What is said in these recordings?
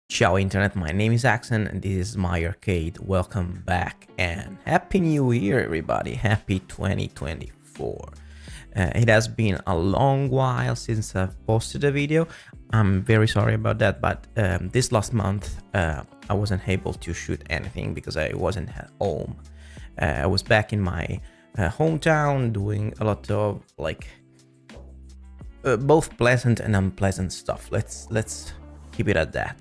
Ciao Internet, my name is Axon and this is my arcade. Welcome back and Happy New Year everybody, Happy 2024. It has been a long while since I've posted a video. I'm very sorry about that, but this last month I wasn't able to shoot anything because I wasn't at home. I was back in my hometown doing a lot of both pleasant and unpleasant stuff. Let's keep it at that.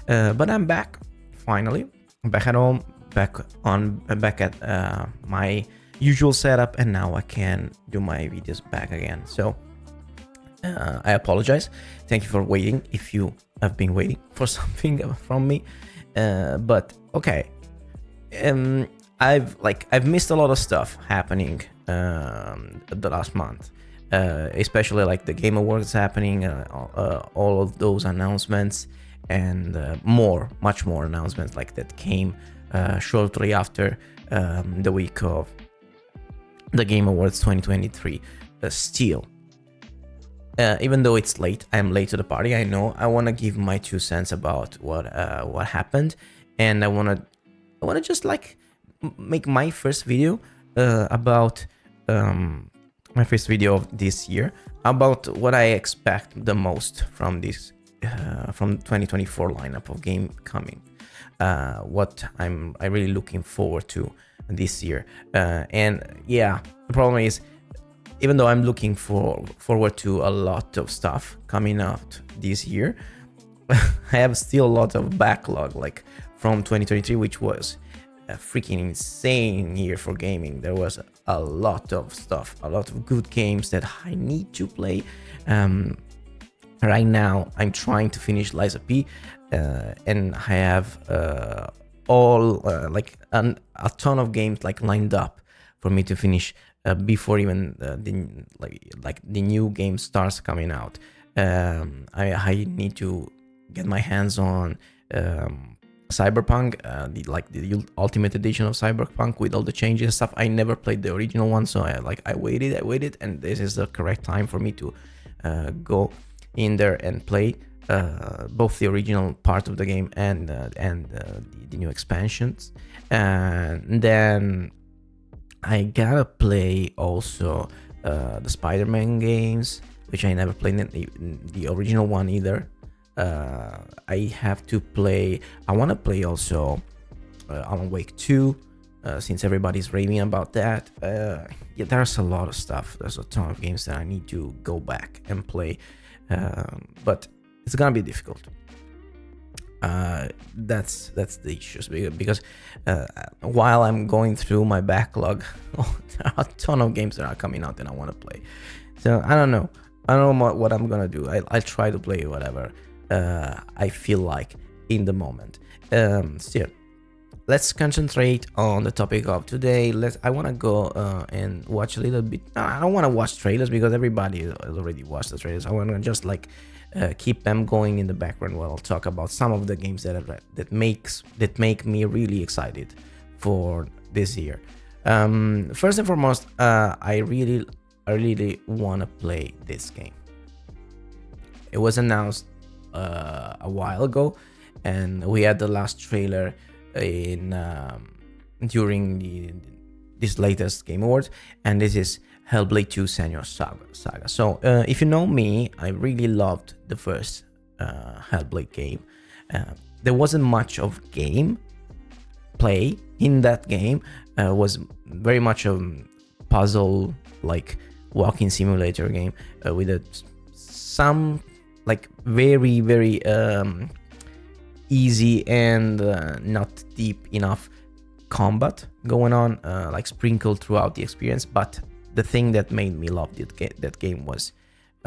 But I'm back finally. I'm back at home, back at my usual setup, and now I can do my videos back again. So I apologize. Thank you for waiting if you have been waiting for something from me. But okay, I've missed a lot of stuff happening the last month. Especially like the Game Awards happening, all of those announcements, and much more announcements like that came shortly after the week of the Game Awards 2023. Still, even though it's late, I'm late to the party. I know. I want to give my 2 cents about what happened, and I want to just like make my first video about my first video of this year about what I expect the most from this from 2024 lineup of game coming. What I really looking forward to this year. And yeah, the problem is, even though I'm looking forward to a lot of stuff coming out this year, I have still a lot of backlog, like from 2023, which was a freaking insane year for gaming. There was a lot of stuff, a lot of good games that I need to play. Right now, I'm trying to finish Liza P, and I have a ton of games like lined up for me to finish before even the new game starts coming out. I need to get my hands on Cyberpunk, the Ultimate Edition of Cyberpunk with all the changes and stuff. I never played the original one, so I waited, and this is the correct time for me to go in there and play both the original part of the game and the new expansions. And then I gotta play also the Spider-Man games, which I never played the original one either. I have to play. I want to play also Alan Wake 2, since everybody's raving about that. Yeah, there's a lot of stuff. There's a ton of games that I need to go back and play, but it's gonna be difficult. That's the issues, because while I'm going through my backlog, there are a ton of games that are coming out that I want to play. So I don't know what I'm gonna do. I'll try to play whatever I feel like in the moment. Still, let's concentrate on the topic of today. I want to go and watch a little bit. I don't want to watch trailers because everybody has already watched the trailers. I want to just keep them going in the background while I'll talk about some of the games that make me really excited for this year. First and foremost, I really want to play this game. It was announced a while ago, and we had the last trailer during this latest Game Awards, and this is Hellblade 2 Senua's Saga. So if you know me, I really loved the first Hellblade game. There wasn't much of game play in that game. Was very much a puzzle, like walking simulator game with some very easy and not deep enough combat going on, sprinkled throughout the experience. But the thing that made me love that game was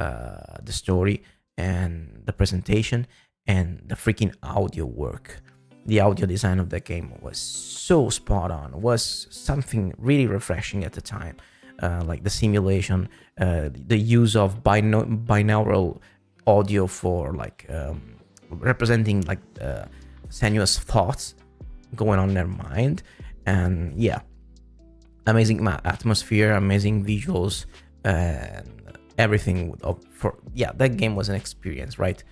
the story and the presentation and the freaking audio work. The audio design of that game was so spot on. Was something really refreshing at the time. Like the simulation, the use of binaural audio for representing Senua's thoughts going on in their mind. And yeah, amazing atmosphere, amazing visuals, and everything. That game was an experience, right?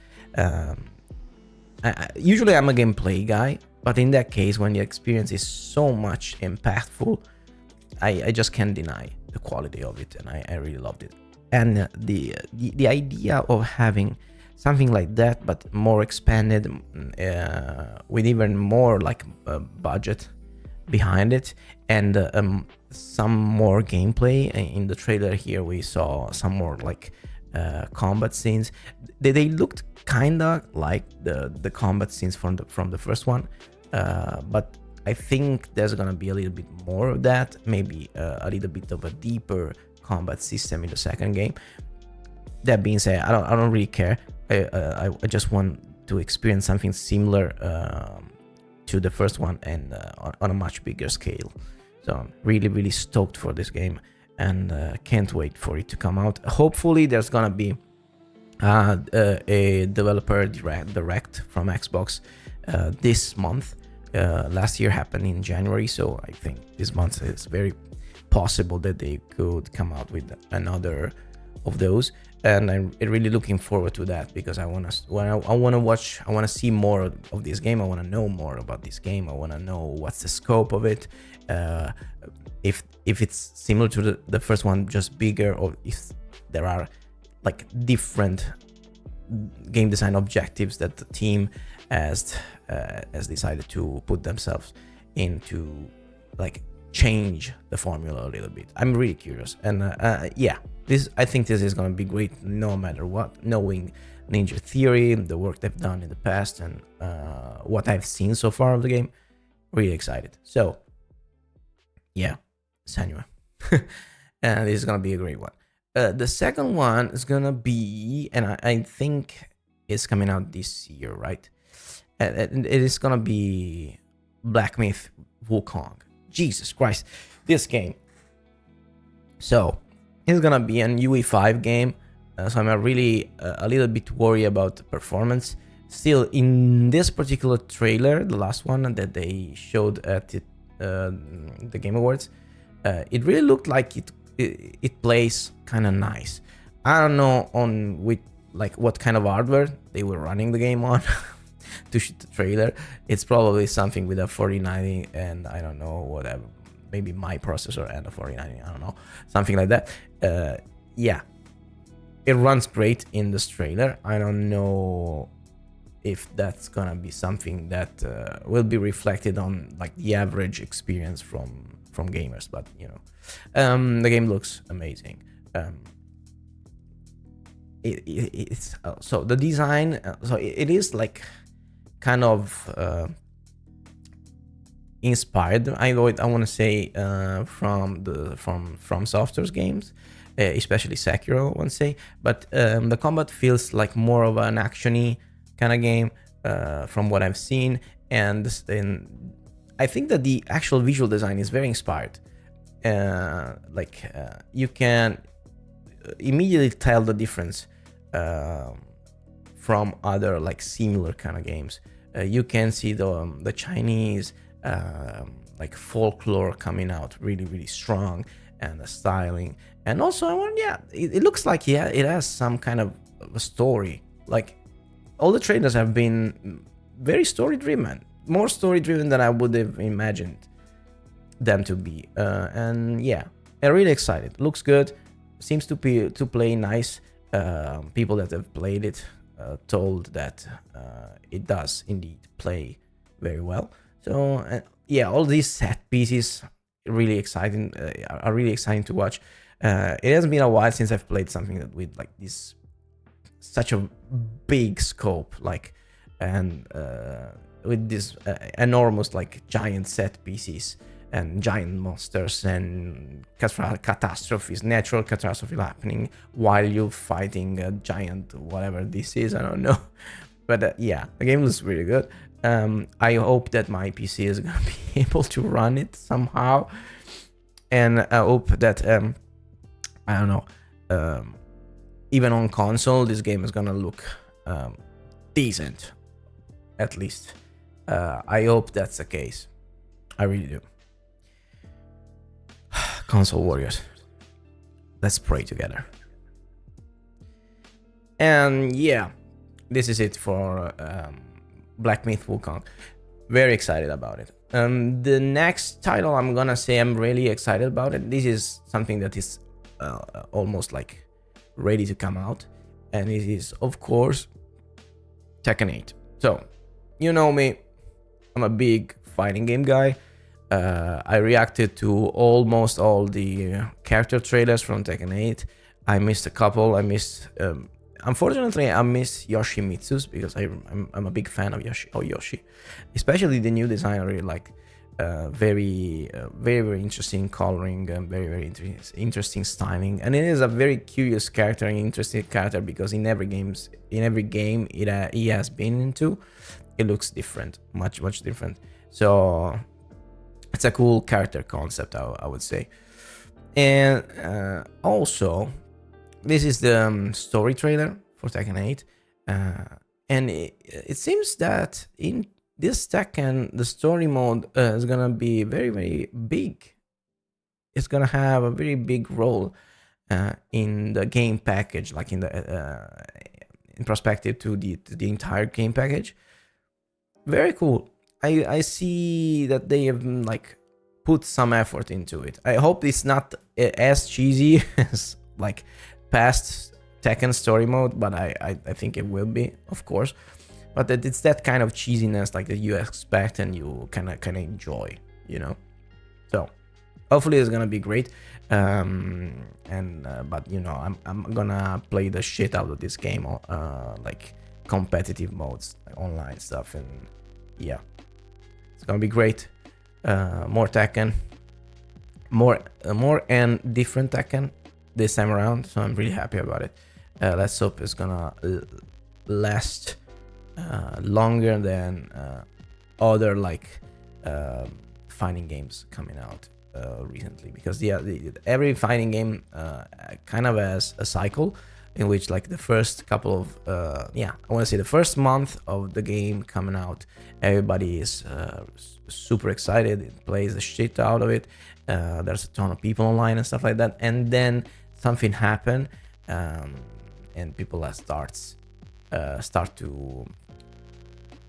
Usually I'm a gameplay guy, but in that case, when the experience is so much impactful, I just can't deny the quality of it, and I really loved it. And the idea of having something like that, but more expanded, with even more like budget behind it, and some more gameplay. In the trailer here, we saw some more like combat scenes. They looked kinda like the combat scenes from the first one, but I think there's gonna be a little bit more of that, maybe a little bit of a deeper combat system in the second game. That being said, I don't really care. I just want to experience something similar to the first one, and on a much bigger scale. So I'm really stoked for this game, and can't wait for it to come out. Hopefully there's gonna be a developer direct from Xbox this month. Last year happened in January, so I think this month is very possible that they could come out with another of those, and I'm really looking forward to that, because I want to see more of this game. I want to know more about this game. I want to know what's the scope of it, if it's similar to the first one, just bigger, or if there are like different game design objectives that the team has decided to put themselves into, like change the formula a little bit. I'm really curious, and yeah, I think this is going to be great no matter what, knowing Ninja Theory, the work they've done in the past, and what I've seen so far of the game. Really excited. So yeah, Sanua. And this is going to be a great one. The second one is going to be, and I think it's coming out this year, right? It is going to be Blackmyth Wukong. Jesus Christ, this game. So it's gonna be an UE5 game, so I'm really a little bit worried about the performance. Still, in this particular trailer, the last one that they showed at the Game Awards, it really looked like it plays kind of nice. I don't know on what kind of hardware they were running the game on to shoot the trailer. It's probably something with a 4090 and I don't know, whatever, maybe my processor and a 4090, I don't know, something like that. Yeah, it runs great in this trailer. I don't know if that's gonna be something that will be reflected on like the average experience from gamers, but you know, the game looks amazing. It's so the design, so it is like kind of inspired, I want to say, from Software's games, especially Sekiro, I want to say, but the combat feels like more of an actiony kind of game from what I've seen, and then I think that the actual visual design is very inspired. You can immediately tell the difference from other like similar kind of games. You can see the Chinese like folklore coming out really strong, and the styling, and also it looks like it has some kind of a story. Like all the trailers have been very story driven, more story driven than I would have imagined them to be, and yeah, I'm really excited. Looks good, seems to play nice. People that have played it told that it does indeed play very well. So yeah, all these set pieces really exciting, are really exciting to watch. It has been a while since I've played something that with like this such a big scope, like, and with this enormous like giant set pieces and giant monsters and catastrophes, natural catastrophe happening while you're fighting a giant whatever this is, I don't know. But yeah, the game looks really good. I hope that my PC is gonna be able to run it somehow, and I hope that I don't know, even on console this game is gonna look decent, at least. I hope that's the case. I really do. Console warriors, let's pray together. And yeah, this is it for Blackmyth Wukong. Very excited about it. The next title I'm gonna say I'm really excited about it. This is something that is almost like ready to come out, and it is of course Tekken 8. So you know me, I'm a big fighting game guy. I reacted to almost all the character trailers from Tekken 8. I missed a couple. I missed unfortunately, I miss Yoshimitsu's because I'm a big fan of Yoshi, especially the new design. I really like. Very interesting coloring and very interesting styling, and it is a very curious character and interesting character because in every game he has been into, it looks different, much different. So it's a cool character concept, I would say. And also, this is the story trailer for Tekken 8, and it seems that in this Tekken, the story mode is gonna be very big. It's gonna have a very big role in the game package, like in the in perspective to the entire game package. Very cool. I see that they have like put some effort into it. I hope it's not as cheesy as like past Tekken story mode, but I think it will be, of course. But that it's that kind of cheesiness like that you expect and you kind of enjoy, you know. So hopefully it's gonna be great. But you know, I'm gonna play the shit out of this game, like competitive modes, like online stuff, and yeah, it's gonna be great. More Tekken, more and different Tekken this time around. So I'm really happy about it. Let's hope it's gonna last longer than other like fighting games coming out recently, because every fighting game kind of has a cycle in which like the first couple of I want to say the first month of the game coming out, everybody is super excited, it plays the shit out of it, there's a ton of people online and stuff like that, and then something happen, and people start to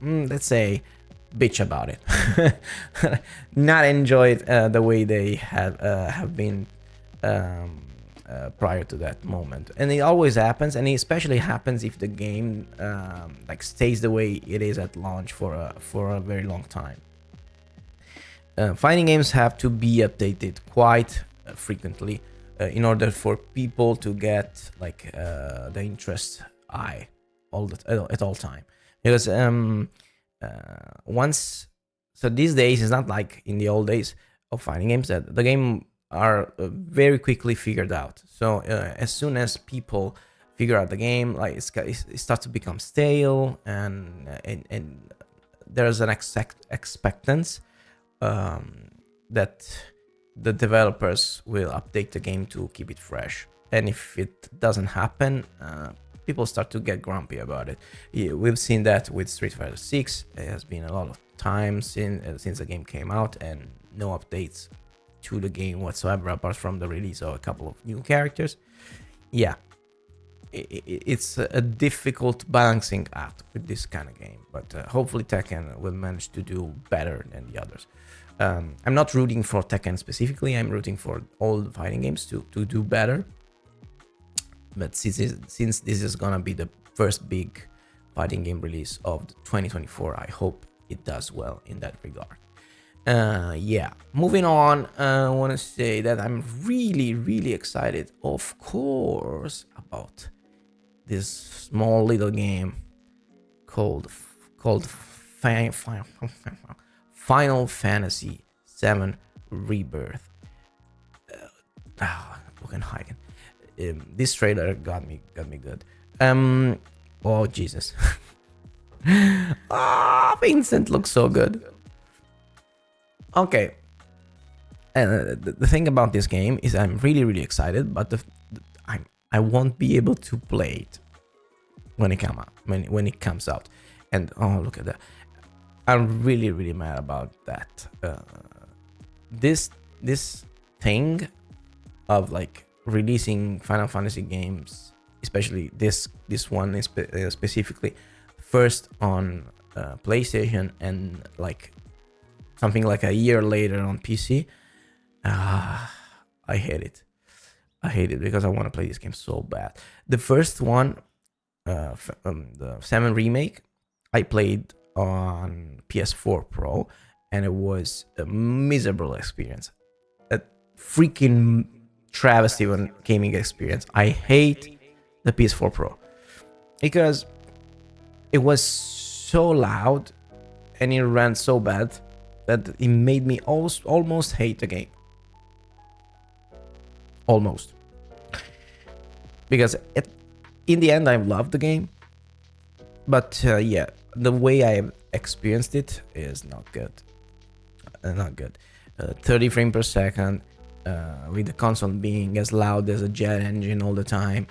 let's say bitch about it, not enjoy it the way they have been prior to that moment. And it always happens, and it especially happens if the game like stays the way it is at launch for a very long time. Fighting games have to be updated quite frequently in order for people to get like the interest eye at all time, because so these days it's not like in the old days of fighting games that the game are very quickly figured out. So as soon as people figure out the game, like it starts to become stale, and there's an expectance that the developers will update the game to keep it fresh. And if it doesn't happen, people start to get grumpy about it. We've seen that with Street Fighter 6. It has been a lot of times since the game came out, and no updates to the game whatsoever apart from the release of a couple of new characters. Yeah, it's a difficult balancing act with this kind of game, but hopefully Tekken will manage to do better than the others. I'm not rooting for Tekken specifically, I'm rooting for all the fighting games to do better. But since this is gonna be the first big fighting game release of 2024, I hope it does well in that regard. Yeah, moving on, I want to say that I'm really excited, of course, about this small little game called Final Fantasy VII Rebirth. Wukong. This trailer got me good. Oh Jesus. Vincent looks so good. Okay. The thing about this game is I'm really excited, but I won't be able to play it when it comes out. And oh, look at that. I'm really mad about that. This thing of like releasing Final Fantasy games, especially this one specifically, first on PlayStation and like something like a year later on PC. I hate it. I hate it because I want to play this game so bad. The first one, the 7 remake, I played on PS4 Pro, and it was a miserable experience. A freaking travesty on gaming experience. I hate the PS4 Pro because it was so loud and it ran so bad that it made me almost hate the game. Almost. Because in the end, I loved the game. But yeah, the way I experienced it is not good. Not good. 30 frames per second, with the console being as loud as a jet engine all the time.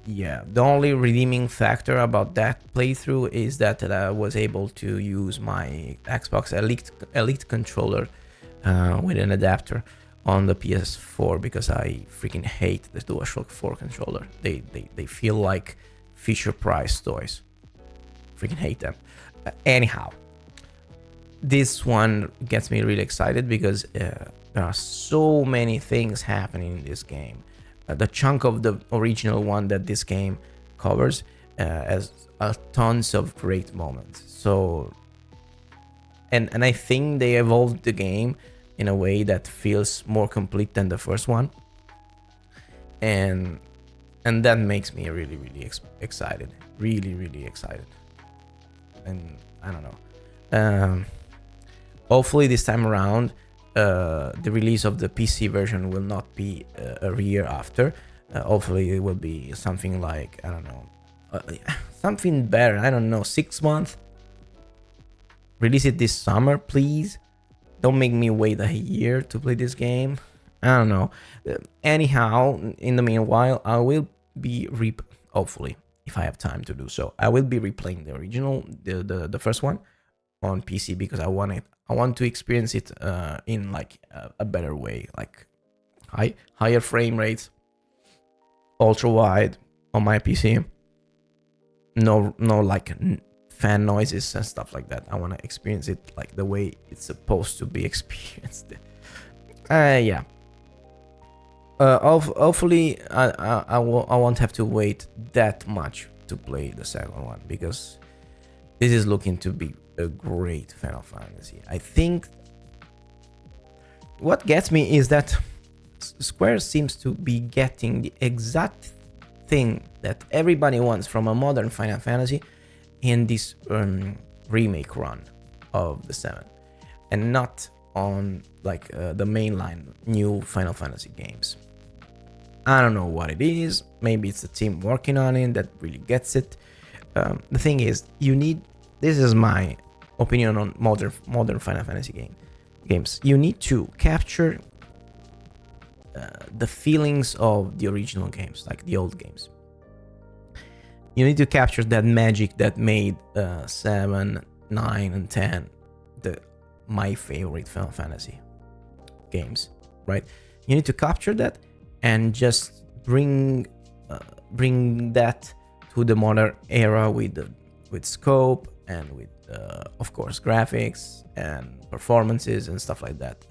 Yeah, the only redeeming factor about that playthrough is that I was able to use my Xbox Elite controller with an adapter on the PS4 because I freaking hate the DualShock 4 controller. They feel like Fisher Price toys. Freaking hate them. Anyhow, this one gets me really excited because there are so many things happening in this game. The chunk of the original one that this game covers has tons of great moments. So, and I think they evolved the game in a way that feels more complete than the first one, and that makes me really excited, really excited. And I don't know. Hopefully this time around, the release of the PC version will not be a year after. Hopefully it will be something like, I don't know, something better. I don't know, 6 months. Release it this summer, please. Don't make me wait a year to play this game. I don't know. Anyhow, in the meanwhile, I will be hopefully, if I have time to do so, I will be replaying the original, the first one on PC because I want to experience it in like a better way, like higher frame rates, ultra wide on my PC. No like fan noises and stuff like that. I want to experience it like the way it's supposed to be experienced. Yeah. Hopefully I won't have to wait that much to play the second one because this is looking to be a great Final Fantasy. I think what gets me is that Square seems to be getting the exact thing that everybody wants from a modern Final Fantasy in this remake run of the 7, and not on like the mainline new Final Fantasy games. I don't know what it is. Maybe it's the team working on it that really gets it. The thing is, this is my opinion on modern Final Fantasy games. You need to capture the feelings of the original games, like the old games. You need to capture that magic that made 7, 9, and 10 my favorite Final Fantasy games, right? You need to capture that and just bring that to the modern era with scope and with of course graphics and performances and stuff like that.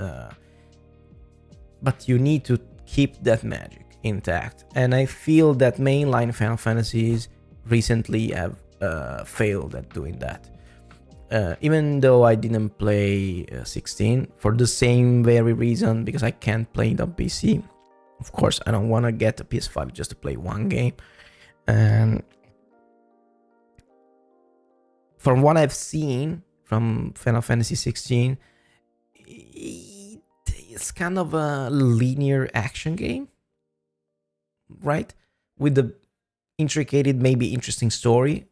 But you need to keep that magic intact, and I feel that mainline Final Fantasies recently have failed at doing that. Even though I didn't play 16 for the same very reason, because I can't play it on PC. Of course, I don't want to get a PS5 just to play one game. And from what I've seen from Final Fantasy 16, it's kind of a linear action game, right? With the intricate, maybe interesting story,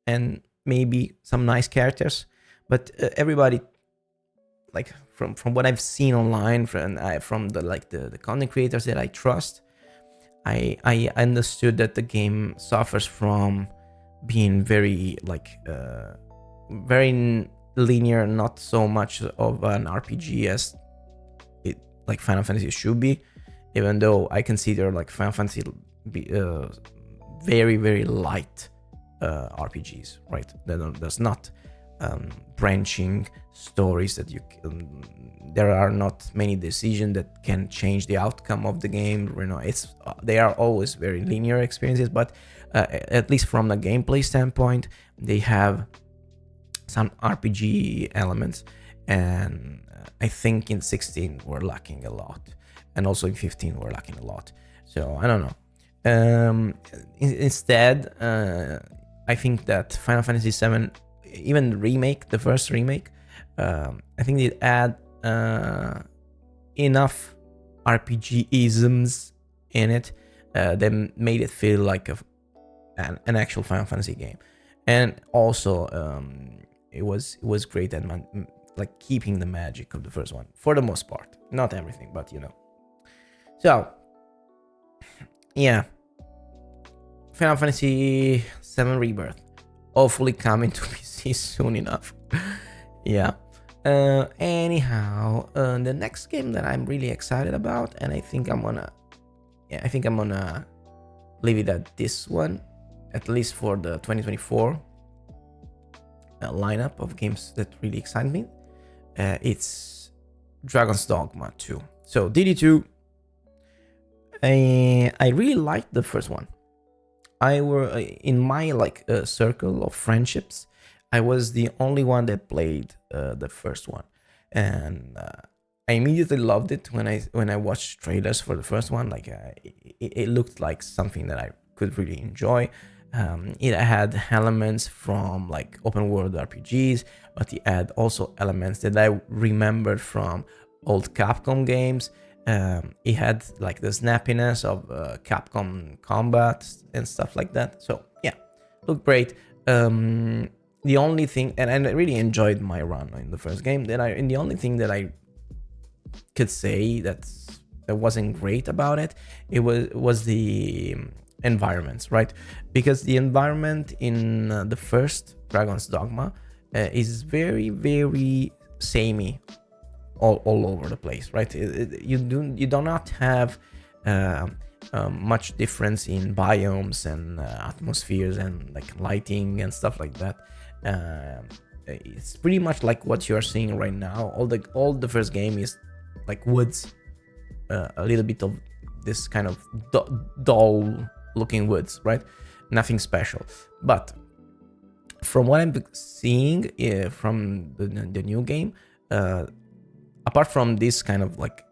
and maybe some nice characters. But everybody, like from what I've seen online, from the content creators that I trust, I understood that the game suffers from being very very linear, not so much of an RPG as it like Final Fantasy should be. Even though I consider like Final Fantasy very light RPGs, right? There's not branching stories that there are not many decisions that can change the outcome of the game. They are always very linear experiences, but at least from the gameplay standpoint, they have some RPG elements, and I think in 16 we're lacking a lot, and also in 15 we're lacking a lot. So I don't know. Instead, I think that Final Fantasy VII, even the first remake, I think it add enough RPG isms in it that made it feel like an actual Final Fantasy game, and also it was great at like keeping the magic of the first one for the most part, not everything, but So yeah, Final Fantasy VII Rebirth, hopefully coming to PC soon enough. Yeah. Anyhow, the next game that I'm really excited about, and I think I'm gonna leave it at this one, at least for the 2024 lineup of games that really excite me. It's Dragon's Dogma 2. So DD2, I really liked the first one. I were in my circle of friendships, I was the only one that played the first one, and I immediately loved it when I watched trailers for the first one. Like it looked like something that I could really enjoy. It had elements from like open world RPGs, but it had also elements that I remembered from old Capcom games. It had like the snappiness of Capcom combat and stuff like that. So yeah, looked great. The only thing, and I really enjoyed my run in the first game, and the only thing that I could say that wasn't great about it, was the environments, right? Because the environment in the first Dragon's Dogma is very, very samey, all over the place, right? You do not have much difference in biomes and atmospheres and like lighting and stuff like that. It's pretty much like what you are seeing right now. All the first game is like woods, a little bit of this kind of dull looking woods, right? Nothing special. But from what I'm seeing from the new game, apart from this kind of like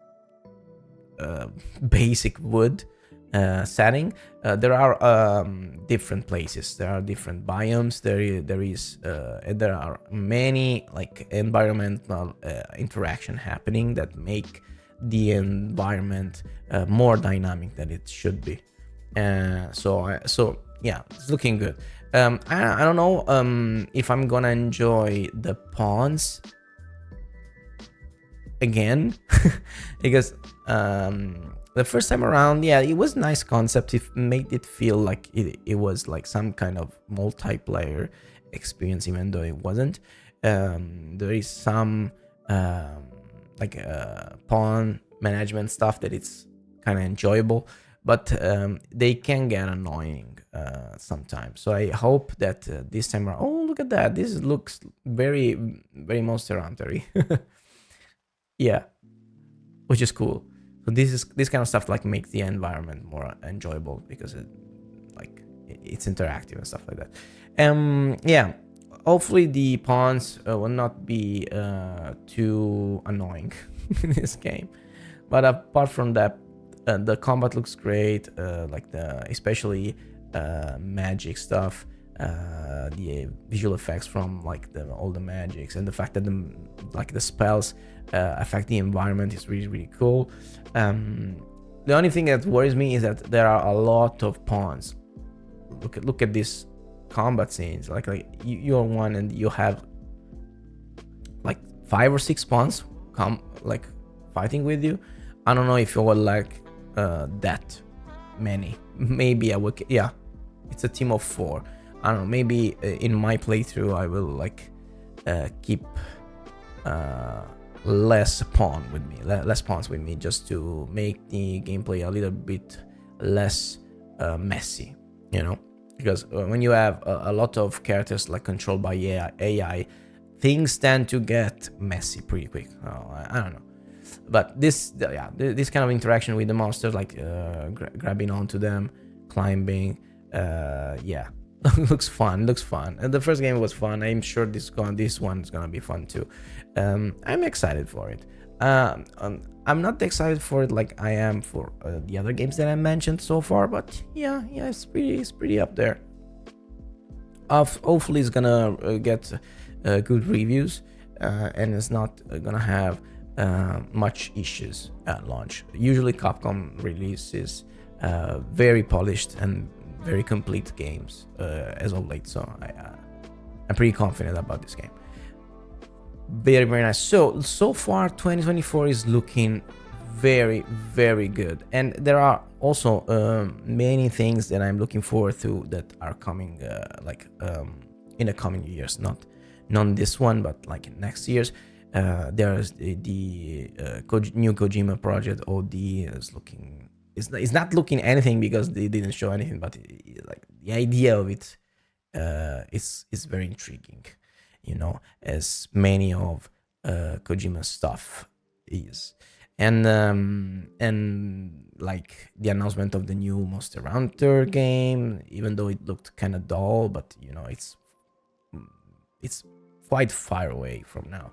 basic wood setting, there are different places, there are different biomes, there are many like environmental interaction happening that make the environment more dynamic than it should be. So yeah, it's looking good. I don't know if I'm gonna enjoy the pawns again because the first time around, yeah, it was nice concept. It made it feel like it was like some kind of multiplayer experience, even though it wasn't. There is some pawn management stuff that it's kind of enjoyable, but they can get annoying sometimes. So I hope that this time around, oh, look at that, this looks very, very Monster Hunter-y. Yeah, which is cool. So this kind of stuff like makes the environment more enjoyable because it's interactive and stuff like that. Yeah, hopefully the pawns will not be too annoying in this game. But apart from that, the combat looks great. Especially magic stuff. The visual effects from like all the magics, and the fact that the spells affect the environment is really, really cool. The only thing that worries me is that there are a lot of pawns. Look at these combat scenes. Like you're one and you have like 5 or 6 pawns fighting with you. I don't know if you would like that many. Maybe I would. Yeah, it's a team of 4. I don't know. Maybe in my playthrough I will keep less pawns with me, just to make the gameplay a little bit less messy, because when you have a lot of characters like controlled by AI, things tend to get messy pretty quick. I don't know, but this kind of interaction with the monsters, like grabbing onto them, climbing, yeah, looks fun. And the first game was fun. I'm sure this one's gonna be fun too. I'm excited for it. I'm not excited for it like I am for the other games that I mentioned so far, but yeah, it's pretty up there. Hopefully, it's gonna get good reviews, and it's not gonna have much issues at launch. Usually, Capcom releases very polished and very complete games as of late, so I'm pretty confident about this game. Very nice. So far 2024 is looking very good, and there are also many things that I'm looking forward to that are coming in the coming years, not this one, but like next year's. There's the new Kojima project. OD is looking, it's not looking anything because they didn't show anything, but like the idea of it is very intriguing, as many of Kojima's stuff is. And like the announcement of the new Monster Hunter game, even though it looked kind of dull, but it's quite far away from now,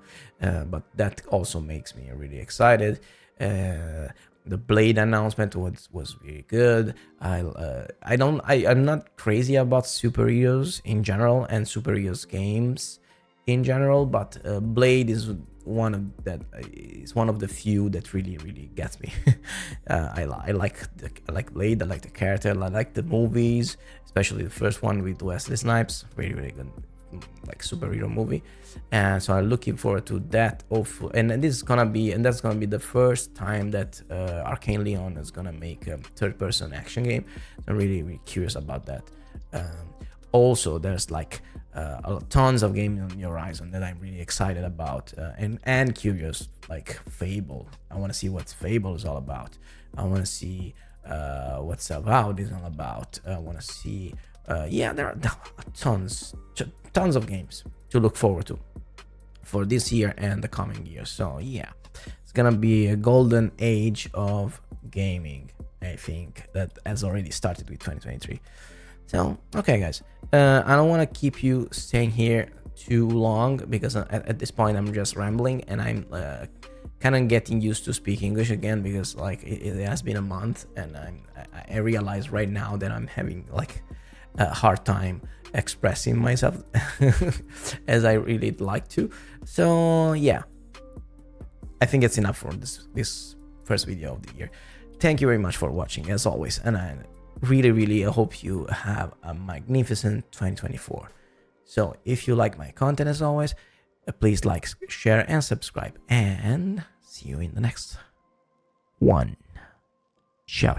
but that also makes me really excited. The Blade announcement was really good. I'm not crazy about superheroes in general and superheroes games in general, but Blade is one of the few that really gets me. I like Blade. I like the character. I like the movies, especially the first one with Wesley Snipes. Really good, like superhero movie. And so I'm looking forward to that. And that's gonna be the first time that Arcane Leon is gonna make a third-person action game. So I'm really curious about that. Also, there's like tons of games on the horizon that I'm really excited about and curious, like Fable. I want to see what Fable is all about. I want to see what Avowed is all about. I want to see there are tons of games to look forward to for this year and the coming years. So yeah, it's gonna be a golden age of gaming. I think that has already started with 2023. So okay, guys, I don't want to keep you staying here too long because at this point I'm just rambling, and I'm kind of getting used to speak English again because like it has been a month, and I realize right now that I'm having like a hard time expressing myself as I really like to. So yeah, I think it's enough for this first video of the year. Thank you very much for watching as always, and I really hope you have a magnificent 2024. So if you like my content as always, please like, share and subscribe, and see you in the next one. Ciao.